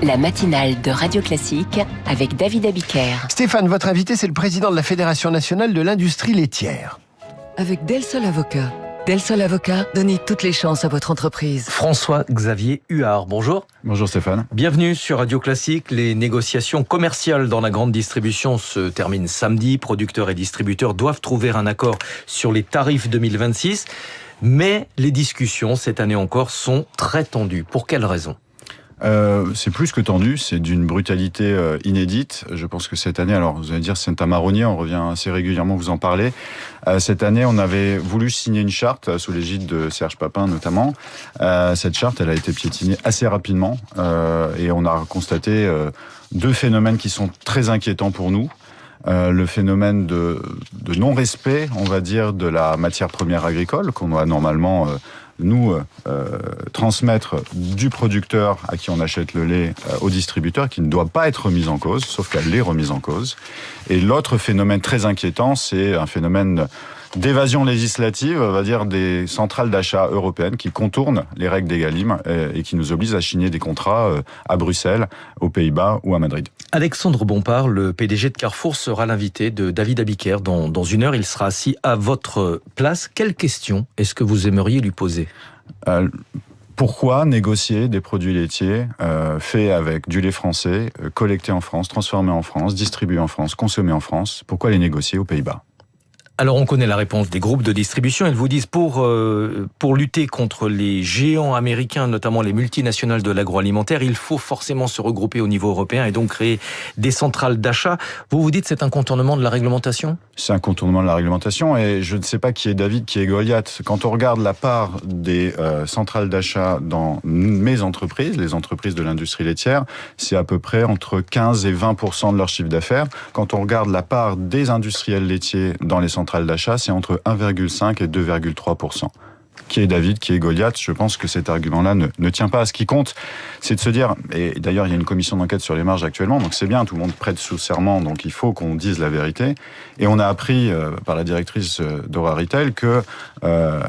La matinale de Radio Classique avec David Abiker. Stéphane, votre invité, c'est le président de la Fédération nationale de l'industrie laitière. Avec Del Sol Avocat. Del Sol Avocat, donnez toutes les chances à votre entreprise. François-Xavier Huard, bonjour. Bonjour Stéphane. Bienvenue sur Radio Classique. Les négociations commerciales dans la grande distribution se terminent samedi. Producteurs et distributeurs doivent trouver un accord sur les tarifs 2026. Mais les discussions, cette année encore, sont très tendues. Pour quelles raisons ? C'est plus que tendu, c'est d'une brutalité inédite. Je pense que cette année, alors vous allez dire c'est un marronnier, on revient assez régulièrement vous en parler. Cette année, on avait voulu signer une charte sous l'égide de Serge Papin notamment. Cette charte, elle a été piétinée assez rapidement et on a constaté deux phénomènes qui sont très inquiétants pour nous. Le phénomène de non-respect, on va dire, de la matière première agricole qu'on doit normalement transmettre du producteur à qui on achète le lait au distributeur, qui ne doit pas être remise en cause, sauf qu'elle est remise en cause. Et l'autre phénomène très inquiétant, c'est un phénomène d'évasion législative, on va dire, des centrales d'achat européennes qui contournent les règles d'Egalim et qui nous obligent à signer des contrats à Bruxelles, aux Pays-Bas ou à Madrid. Alexandre Bompard, le PDG de Carrefour, sera l'invité de David Abiker. Dans une heure, il sera assis à votre place. Quelle question est-ce que vous aimeriez lui poser ? Pourquoi négocier des produits laitiers faits avec du lait français, collecté en France, transformé en France, distribué en France, consommé en France ? Pourquoi les négocier aux Pays-Bas ? Alors on connaît la réponse des groupes de distribution. Ils vous disent pour lutter contre les géants américains, notamment les multinationales de l'agroalimentaire, il faut forcément se regrouper au niveau européen et donc créer des centrales d'achat. Vous dites c'est un contournement de la réglementation ? C'est un contournement de la réglementation et je ne sais pas qui est David, qui est Goliath. Quand on regarde la part des centrales d'achat dans mes entreprises, les entreprises de l'industrie laitière, c'est à peu près entre 15 et 20% de leur chiffre d'affaires. Quand on regarde la part des industriels laitiers dans les centrales d'achat, c'est entre 1,5 et 2,3%. Qui est David, qui est Goliath ? Je pense que cet argument-là ne tient pas. Ce qui compte, c'est de se dire, et d'ailleurs il y a une commission d'enquête sur les marges actuellement, donc c'est bien, tout le monde prête sous serment, donc il faut qu'on dise la vérité. Et on a appris par la directrice d'Ora Retail que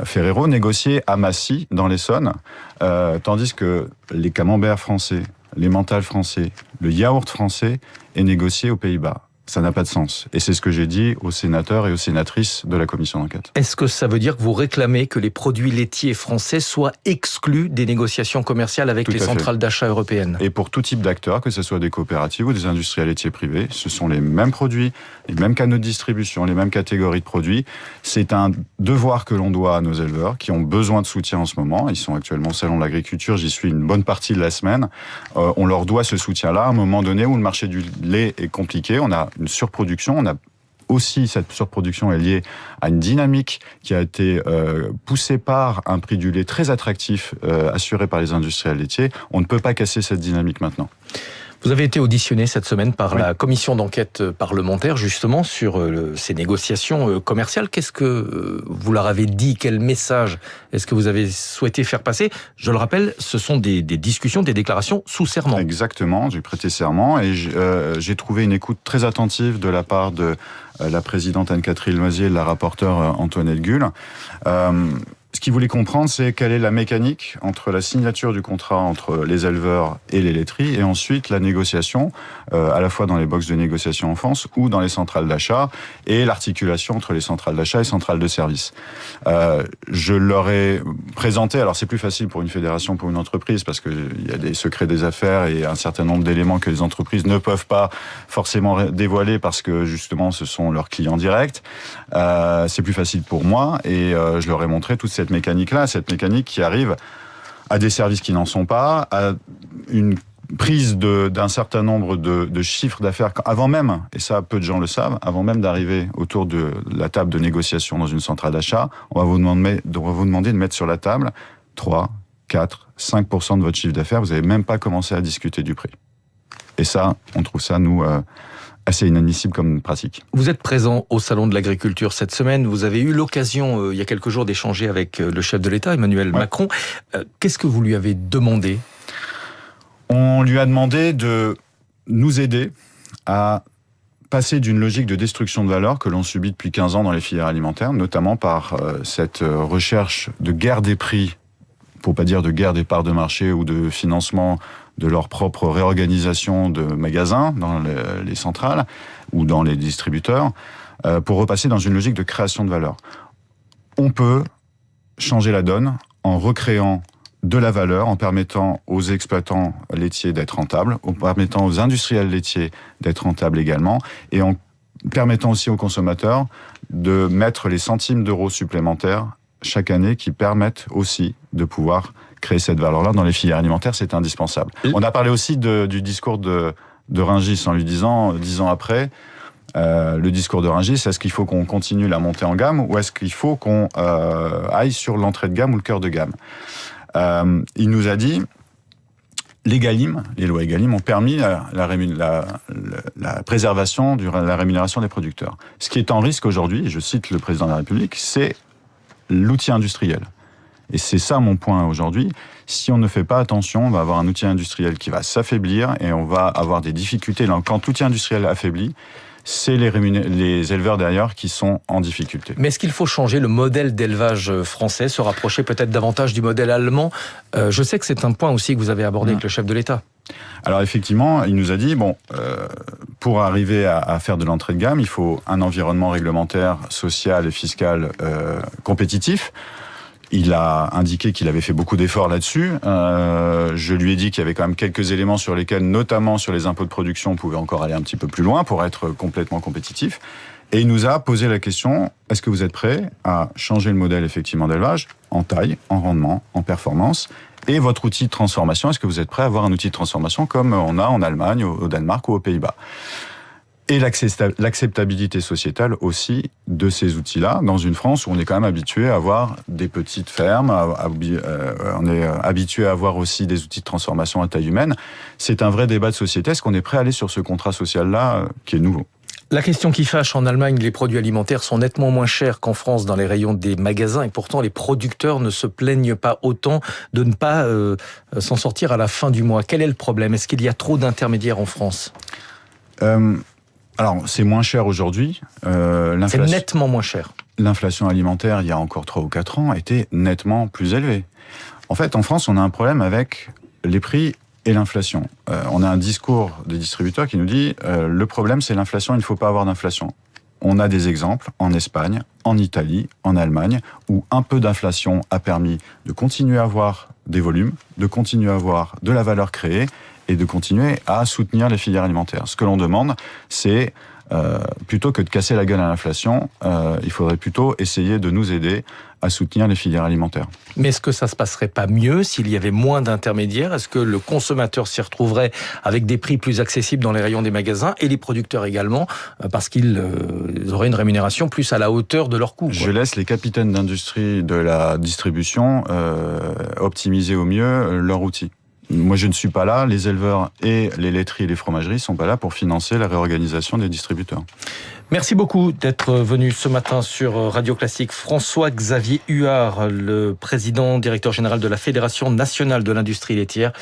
Ferrero négociait à Massy, dans l'Essonne, tandis que les camemberts français, les mentales français, le yaourt français est négocié aux Pays-Bas. Ça n'a pas de sens. Et c'est ce que j'ai dit aux sénateurs et aux sénatrices de la commission d'enquête. Est-ce que ça veut dire que vous réclamez que les produits laitiers français soient exclus des négociations commerciales avec les centrales d'achat européennes ? Et pour tout type d'acteurs, que ce soit des coopératives ou des industriels laitiers privés, ce sont les mêmes produits, les mêmes canaux de distribution, les mêmes catégories de produits. C'est un devoir que l'on doit à nos éleveurs qui ont besoin de soutien en ce moment. Ils sont actuellement au Salon de l'Agriculture, j'y suis une bonne partie de la semaine. On leur doit ce soutien-là à un moment donné où le marché du lait est compliqué. On a une surproduction, on a aussi, cette surproduction est liée à une dynamique qui a été poussée par un prix du lait très attractif assuré par les industriels laitiers. On ne peut pas casser cette dynamique maintenant. Vous avez été auditionné cette semaine par la commission d'enquête parlementaire justement sur ces négociations commerciales. Qu'est-ce que vous leur avez dit ? Quel message est-ce que vous avez souhaité faire passer ? Je le rappelle, ce sont des discussions, des déclarations sous serment. Exactement, j'ai prêté serment et j'ai trouvé une écoute très attentive de la part de la présidente Anne-Catherine Loisier et de la rapporteure Antoinette Gull. Ce qu'ils voulaient comprendre, c'est quelle est la mécanique entre la signature du contrat entre les éleveurs et les laiteries et ensuite la négociation, à la fois dans les boxes de négociation en France ou dans les centrales d'achat et l'articulation entre les centrales d'achat et centrales de service. Je leur ai présenté, alors c'est plus facile pour une fédération, pour une entreprise, parce qu'il y a des secrets des affaires et un certain nombre d'éléments que les entreprises ne peuvent pas forcément dévoiler parce que justement ce sont leurs clients directs. C'est plus facile pour moi et je leur ai montré toute cette mécanique-là, cette mécanique qui arrive à des services qui n'en sont pas, à une prise d'un certain nombre de chiffres d'affaires avant même, et ça peu de gens le savent, avant même d'arriver autour de la table de négociation dans une centrale d'achat, on va vous demander de mettre sur la table 3, 4, 5% de votre chiffre d'affaires, vous n'avez même pas commencé à discuter du prix. Et ça, on trouve ça, nous, assez inadmissible comme pratique. Vous êtes présent au Salon de l'Agriculture cette semaine. Vous avez eu l'occasion, il y a quelques jours, d'échanger avec le chef de l'État, Emmanuel Macron. Qu'est-ce que vous lui avez demandé ? On lui a demandé de nous aider à passer d'une logique de destruction de valeur que l'on subit depuis 15 ans dans les filières alimentaires, notamment par cette recherche de guerre des prix, pour pas dire de guerre des parts de marché ou de financement de leur propre réorganisation de magasins dans les centrales ou dans les distributeurs, pour repasser dans une logique de création de valeur. On peut changer la donne en recréant de la valeur, en permettant aux exploitants laitiers d'être rentables, en permettant aux industriels laitiers d'être rentables également, et en permettant aussi aux consommateurs de mettre les centimes d'euros supplémentaires chaque année qui permettent aussi de pouvoir créer cette valeur-là dans les filières alimentaires, c'est indispensable. On a parlé aussi du discours de Rungis en lui disant, 10 ans après, le discours de Rungis, est-ce qu'il faut qu'on continue la montée en gamme ou est-ce qu'il faut qu'on aille sur l'entrée de gamme ou le cœur de gamme? Il nous a dit, les lois Egalim ont permis la préservation de la rémunération des producteurs. Ce qui est en risque aujourd'hui, et je cite le président de la République, c'est l'outil industriel. Et c'est ça mon point aujourd'hui. Si on ne fait pas attention, on va avoir un outil industriel qui va s'affaiblir et on va avoir des difficultés. Quand l'outil industriel affaiblit, c'est les éleveurs derrière qui sont en difficulté. Mais est-ce qu'il faut changer le modèle d'élevage français, se rapprocher peut-être davantage du modèle allemand? Je sais que c'est un point aussi que vous avez abordé avec le chef de l'État. Alors effectivement, il nous a dit, pour arriver à faire de l'entrée de gamme, il faut un environnement réglementaire, social et fiscal compétitif. Il a indiqué qu'il avait fait beaucoup d'efforts là-dessus. Je lui ai dit qu'il y avait quand même quelques éléments sur lesquels, notamment sur les impôts de production, on pouvait encore aller un petit peu plus loin pour être complètement compétitif. Et il nous a posé la question, est-ce que vous êtes prêts à changer le modèle effectivement d'élevage en taille, en rendement, en performance? Et votre outil de transformation, est-ce que vous êtes prêts à avoir un outil de transformation comme on a en Allemagne, au Danemark ou aux Pays-Bas? Et l'acceptabilité sociétale aussi de ces outils-là, dans une France où on est quand même habitué à avoir des petites fermes, on est habitué à avoir aussi des outils de transformation à taille humaine. C'est un vrai débat de société. Est-ce qu'on est prêt à aller sur ce contrat social-là qui est nouveau? La question qui fâche, en Allemagne, les produits alimentaires sont nettement moins chers qu'en France dans les rayons des magasins et pourtant les producteurs ne se plaignent pas autant de ne pas s'en sortir à la fin du mois. Quel est le problème? Est-ce qu'il y a trop d'intermédiaires en France? Alors, c'est moins cher aujourd'hui. C'est nettement moins cher. L'inflation alimentaire, il y a encore 3 ou 4 ans, était nettement plus élevée. En fait, en France, on a un problème avec les prix et l'inflation. On a un discours des distributeurs qui nous dit le problème, c'est l'inflation, il ne faut pas avoir d'inflation. On a des exemples en Espagne, en Italie, en Allemagne, où un peu d'inflation a permis de continuer à avoir des volumes, de continuer à avoir de la valeur créée, et de continuer à soutenir les filières alimentaires. Ce que l'on demande, c'est plutôt que de casser la gueule à l'inflation, il faudrait plutôt essayer de nous aider à soutenir les filières alimentaires. Mais est-ce que ça se passerait pas mieux s'il y avait moins d'intermédiaires? Est-ce que le consommateur s'y retrouverait avec des prix plus accessibles dans les rayons des magasins et les producteurs également, parce qu'ils auraient une rémunération plus à la hauteur de leur coût? Je laisse les capitaines d'industrie de la distribution optimiser au mieux leur outil. Moi, je ne suis pas là. Les éleveurs et les laiteries et les fromageries ne sont pas là pour financer la réorganisation des distributeurs. Merci beaucoup d'être venu ce matin sur Radio Classique. François-Xavier Huard, le président, directeur général de la Fédération nationale de l'industrie laitière.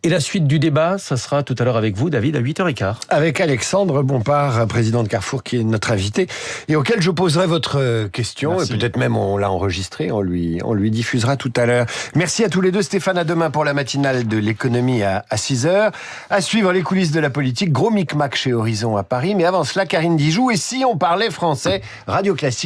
Et la suite du débat, ça sera tout à l'heure avec vous, David, à 8h15. Avec Alexandre Bompard, président de Carrefour, qui est notre invité, et auquel je poserai votre question. Merci. Et peut-être même on l'a enregistré, on lui diffusera tout à l'heure. Merci à tous les deux. Stéphane, à demain pour la matinale de l'économie à 6h. À suivre les coulisses de la politique. Gros micmac chez Horizon à Paris. Mais avant cela, Karine Dijoux. Et si on parlait français, Radio Classique